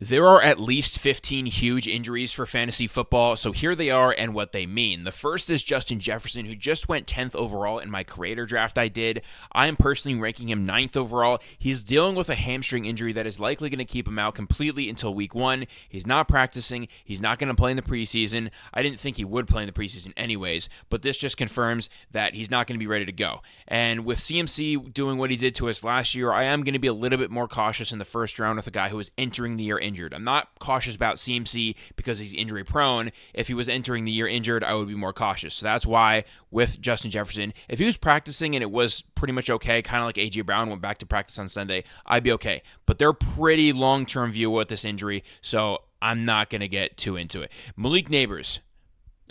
There are at least 15 huge injuries for fantasy football, so here they are and what they mean. The first is Justin Jefferson, who just went 10th overall in my creator draft I did. I am personally ranking him 9th overall. He's dealing with a hamstring injury that is likely going to keep him out completely until week 1. He's not practicing. He's not going to play in the preseason. I didn't think he would play in the preseason anyways, but this just confirms that he's not going to be ready to go. And with CMC doing what he did to us last year, I am going to be a little bit more cautious in the first round with a guy who is entering the year injured. I'm not cautious about CMC because he's injury prone. If he was entering the year injured, I would be more cautious. So that's why with Justin Jefferson, if he was practicing and it was pretty much okay, kind of like A.J. Brown went back to practice on Sunday, I'd be okay. But they're pretty long-term view with this injury, so I'm not going to get too into it. Malik Neighbors,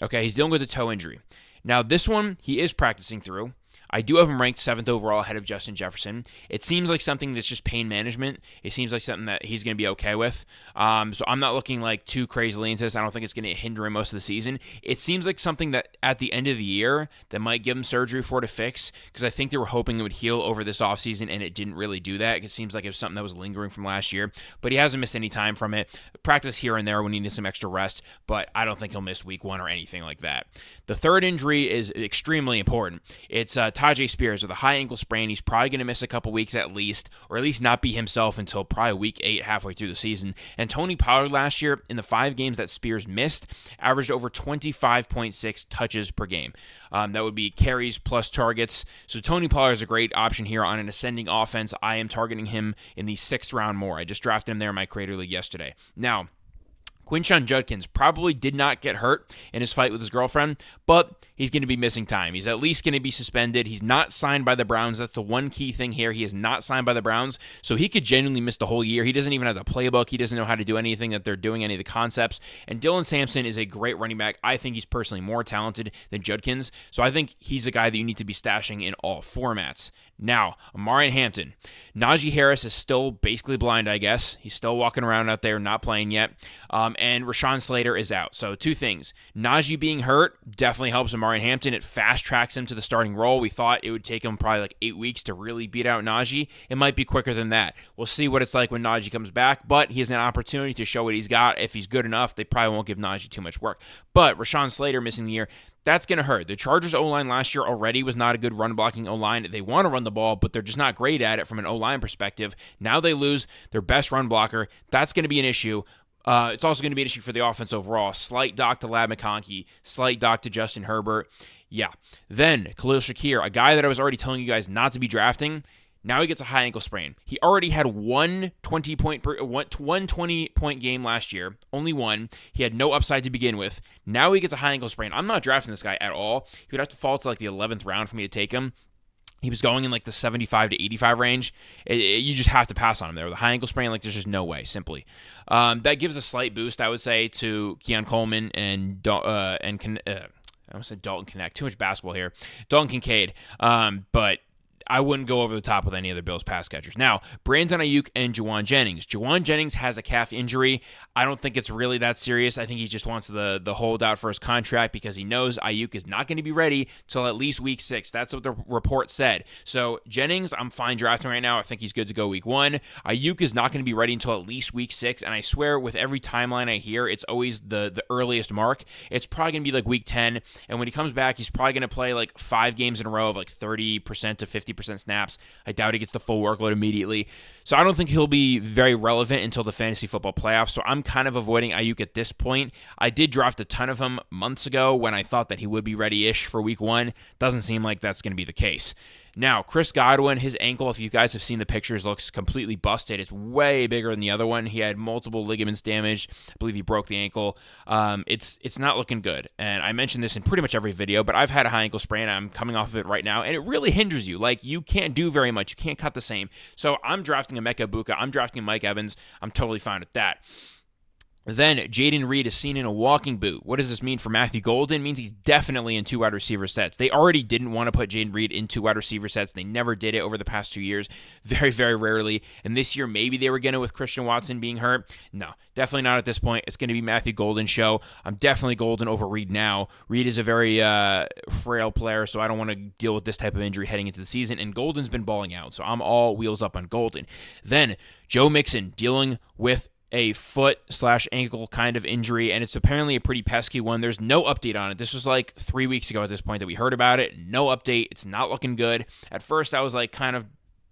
okay, he's dealing with a toe injury. Now this one, he is practicing through. I do have him ranked 7th overall ahead of Justin Jefferson. It seems like something that's just pain management. It seems like something that he's going to be okay with. So I'm not looking like too crazily into this. I don't think it's going to hinder him most of the season. It seems like something that at the end of the year that might give him surgery for to fix, because I think they were hoping it would heal over this offseason, and it didn't really do that. It seems like it was something that was lingering from last year, but he hasn't missed any time from it. Practice here and there when he needs some extra rest, but I don't think he'll miss week 1 or anything like that. The third injury is extremely important. It's Taj Spears with a high ankle sprain. He's probably going to miss a couple weeks at least, or at least not be himself until probably week 8, halfway through the season. And Tony Pollard last year, in the 5 games that Spears missed, averaged over 25.6 touches per game. That would be carries plus targets. So Tony Pollard is a great option here on an ascending offense. I am targeting him in the 6th round more. I just drafted him there in my Creator League yesterday. Now, Quinshad Judkins probably did not get hurt in his fight with his girlfriend, but he's going to be missing time. He's at least going to be suspended. He's not signed by the Browns. That's the one key thing here. He is not signed by the Browns, so he could genuinely miss the whole year. He doesn't even have the playbook. He doesn't know how to do anything that they're doing, any of the concepts. And Dylan Sampson is a great running back. I think he's personally more talented than Judkins, so I think he's a guy that you need to be stashing in all formats. Now, Amari Hampton. Naji Harris is still basically blind, I guess. He's still walking around out there, not playing yet. And Rashawn Slater is out. So 2 things. Najee being hurt definitely helps Amari Hampton. It fast-tracks him to the starting role. We thought it would take him probably like 8 weeks to really beat out Najee. It might be quicker than that. We'll see what it's like when Najee comes back, but he has an opportunity to show what he's got. If he's good enough, they probably won't give Najee too much work. But Rashawn Slater missing the year, that's going to hurt. The Chargers O-line last year already was not a good run-blocking O-line. They want to run the ball, but they're just not great at it from an O-line perspective. Now they lose their best run blocker. That's going to be an issue. It's also going to be an issue for the offense overall. Slight dock to Ladd McConkey. Slight dock to Justin Herbert. Yeah. Then, Khil Shakir, a guy that I was already telling you guys not to be drafting. Now he gets a high ankle sprain. He already had one 20-point game last year. Only one. He had no upside to begin with. Now he gets a high ankle sprain. I'm not drafting this guy at all. He would have to fall to like the 11th round for me to take him. He was going in like the 75 to 85 range. You just have to pass on him there. With a high ankle sprain, like there's just no way, simply. That gives a slight boost, I would say, to Keon Coleman and I almost said Dalton Connect. Too much basketball here. Dalton Kincaid. But I wouldn't go over the top with any of the Bills pass catchers. Now, Brandon Ayuk and Jawan Jennings. Jawan Jennings has a calf injury. I don't think it's really that serious. I think he just wants the holdout for his contract because he knows Ayuk is not going to be ready till at least week 6. That's what the report said. So Jennings, I'm fine drafting right now. I think he's good to go week 1. Ayuk is not going to be ready until at least week 6, and I swear with every timeline I hear, it's always the earliest mark. It's probably going to be like week 10, and when he comes back, he's probably going to play like 5 games in a row of like 30% to 50% snaps. I doubt he gets the full workload immediately. So I don't think he'll be very relevant until the fantasy football playoffs. So I'm kind of avoiding Ayuk at this point. I did draft a ton of him months ago when I thought that he would be ready-ish for week 1. Doesn't seem like that's going to be the case. Now, Chris Godwin, his ankle, if you guys have seen the pictures, looks completely busted. It's way bigger than the other one. He had multiple ligaments damaged. I believe he broke the ankle. It's not looking good. And I mentioned this in pretty much every video, but I've had a high ankle sprain. I'm coming off of it right now, and it really hinders you. Like, you can't do very much. You can't cut the same. So I'm drafting Emeka Buka. I'm drafting Mike Evans. I'm totally fine with that. Then Jaden Reed is seen in a walking boot. What does this mean for Matthew Golden? It means he's definitely in 2 wide receiver sets. They already didn't want to put Jaden Reed in 2 wide receiver sets. They never did it over the past 2 years. Very, very rarely. And this year, maybe they were going to with Christian Watson being hurt. No, definitely not at this point. It's going to be Matthew Golden's show. I'm definitely Golden over Reed now. Reed is a very frail player, so I don't want to deal with this type of injury heading into the season. And Golden's been balling out, so I'm all wheels up on Golden. Then Joe Mixon dealing with a foot/ankle kind of injury, and it's apparently a pretty pesky one. There's no update on it. This was like 3 weeks ago at this point that we heard about it. No update. It's not looking good. At first, I was like kind of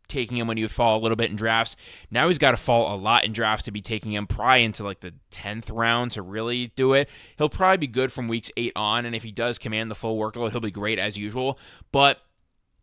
taking him when he would fall a little bit in drafts. Now he's got to fall a lot in drafts to be taking him probably into like the 10th round to really do it. He'll probably be good from weeks 8 on, and if he does command the full workload, he'll be great as usual. But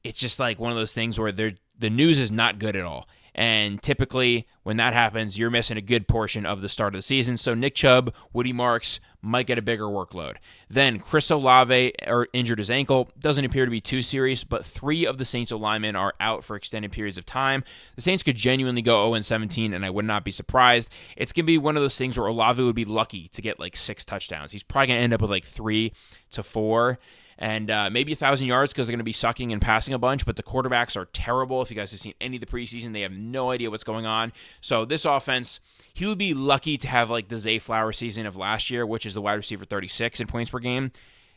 it's just like one of those things where the news is not good at all. And typically, when that happens, you're missing a good portion of the start of the season. So Nick Chubb, Woody Marks might get a bigger workload. Then Chris Olave injured his ankle. Doesn't appear to be too serious, but 3 of the Saints linemen are out for extended periods of time. The Saints could genuinely go 0-17, and I would not be surprised. It's going to be one of those things where Olave would be lucky to get like 6 touchdowns. He's probably going to end up with like 3 to 4. And maybe 1,000 yards because they're going to be sucking and passing a bunch, but the quarterbacks are terrible. If you guys have seen any of the preseason, they have no idea what's going on. So this offense, he would be lucky to have like the Zay Flowers season of last year, which is the wide receiver 36 in points per game.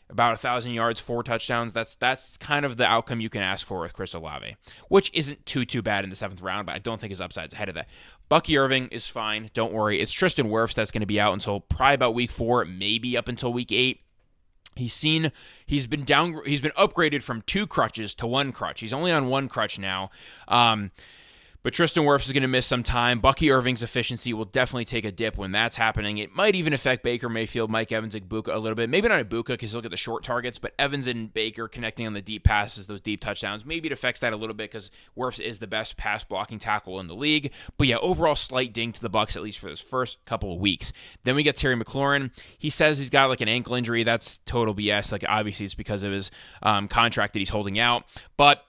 About 1,000 yards, 4 touchdowns. That's kind of the outcome you can ask for with Chris Olave, which isn't too bad in the 7th round, but I don't think his upside's ahead of that. Bucky Irving is fine. Don't worry. It's Tristan Worfs that's going to be out until probably about week 4, maybe up until week 8. He's been upgraded from 2 crutches to 1 crutch. He's only on 1 crutch now. But Tristan Worfs is going to miss some time. Bucky Irving's efficiency will definitely take a dip when that's happening. It might even affect Baker Mayfield, Mike Evans, Igbukka a little bit. Maybe not Igbukka because he'll get the short targets, but Evans and Baker connecting on the deep passes, those deep touchdowns. Maybe it affects that a little bit because Worfs is the best pass blocking tackle in the league. But yeah, overall slight ding to the Bucs, at least for those first couple of weeks. Then we get Terry McLaurin. He says he's got like an ankle injury. That's total BS. Like obviously it's because of his contract that he's holding out. But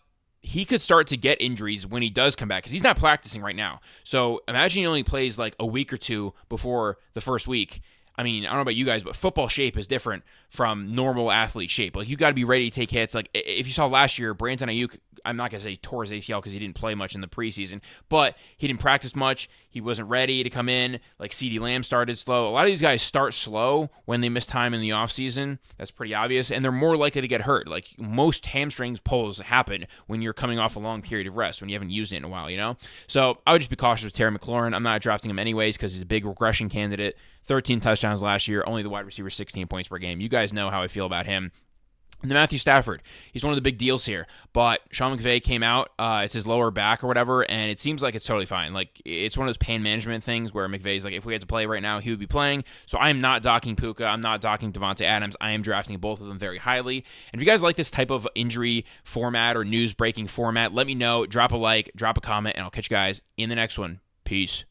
he could start to get injuries when he does come back because he's not practicing right now. So imagine he only plays like a week or 2 before the first week. I mean, I don't know about you guys, but football shape is different from normal athlete shape. Like, you got to be ready to take hits. Like, if you saw last year, Brandon Ayuk, I'm not going to say tore his ACL because he didn't play much in the preseason, but he didn't practice much. He wasn't ready to come in. Like, CeeDee Lamb started slow. A lot of these guys start slow when they miss time in the offseason. That's pretty obvious, and they're more likely to get hurt. Like, most hamstring pulls happen when you're coming off a long period of rest, when you haven't used it in a while, you know? So I would just be cautious with Terry McLaurin. I'm not drafting him anyways because he's a big regression candidate. 13 touchdowns last year, only the wide receiver 16 points per game. You guys know how I feel about him. And then Matthew Stafford, he's one of the big deals here. But Sean McVay came out, it's his lower back or whatever, and it seems like it's totally fine. Like, it's one of those pain management things where McVay's like, if we had to play right now, he would be playing. So I am not docking Puka. I'm not docking Devontae Adams. I am drafting both of them very highly. And if you guys like this type of injury format or news-breaking format, let me know. Drop a like, drop a comment, and I'll catch you guys in the next one. Peace.